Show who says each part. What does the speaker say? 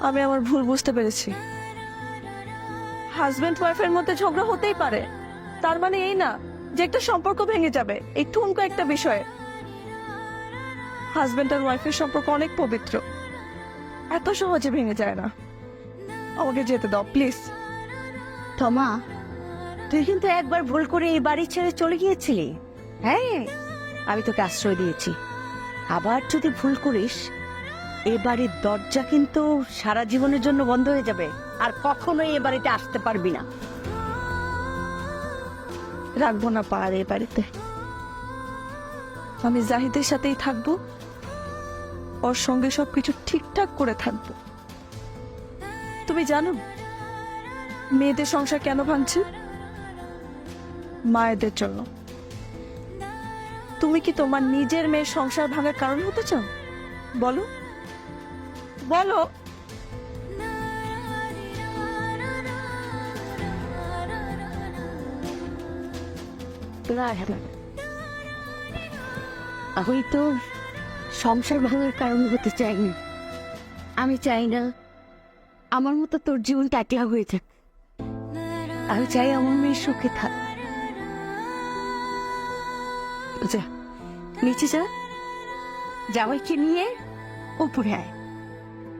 Speaker 1: আমি আমার ভুল বুঝতে পেরেছি। হাজবেন্ড ওয়াইফের মধ্যে ঝগড়া হতেই পারে, তার মানে এই না যে একটা সম্পর্ক ভেঙে যাবে এই ঠুনকো একটা বিষয়ে। হাজবেন্ড আর ওয়াইফের সম্পর্ক অনেক পবিত্র, এত সহজে ভেঙে যায় না। আমাকে যেতে দাও প্লিজ।
Speaker 2: তমা, তুই কিন্তু একবার ভুল করে এই বাড়ি ছেড়ে চলে গিয়েছিলি। হ্যাঁ, আমি তোকে আশ্রয় দিয়েছি। আবার যদি ভুল করিস, এ বাড়ির দরজা কিন্তু সারা জীবনের জন্য বন্ধ হয়ে যাবে, আর কখনোই এ বাড়িতে আসতে পারবি না।
Speaker 1: রাখবো না পা আর এ বাড়িতে। আমি জাহিদের সাথেই থাকবো, ওর সঙ্গে সবকিছু ঠিকঠাক করে থাকবো। তুমি জানো মেয়েদের সংসার কেন ভাঙছে? মায়েদের জন্য। তুমি কি তোমার নিজের মেয়ের সংসার ভাঙার কারণ হতে চাও? বলো বলো।
Speaker 2: আমি তো সংসার ভাঙার কারণ হতে চাইনি। আমি চাই না আমার মতো তোর জীবনটা একলা হয়ে যাক। আমি চাই আমার মেয়ে সুখে থাক। যা, নিচে যা, জামাইকে নিয়ে উপরে আয়।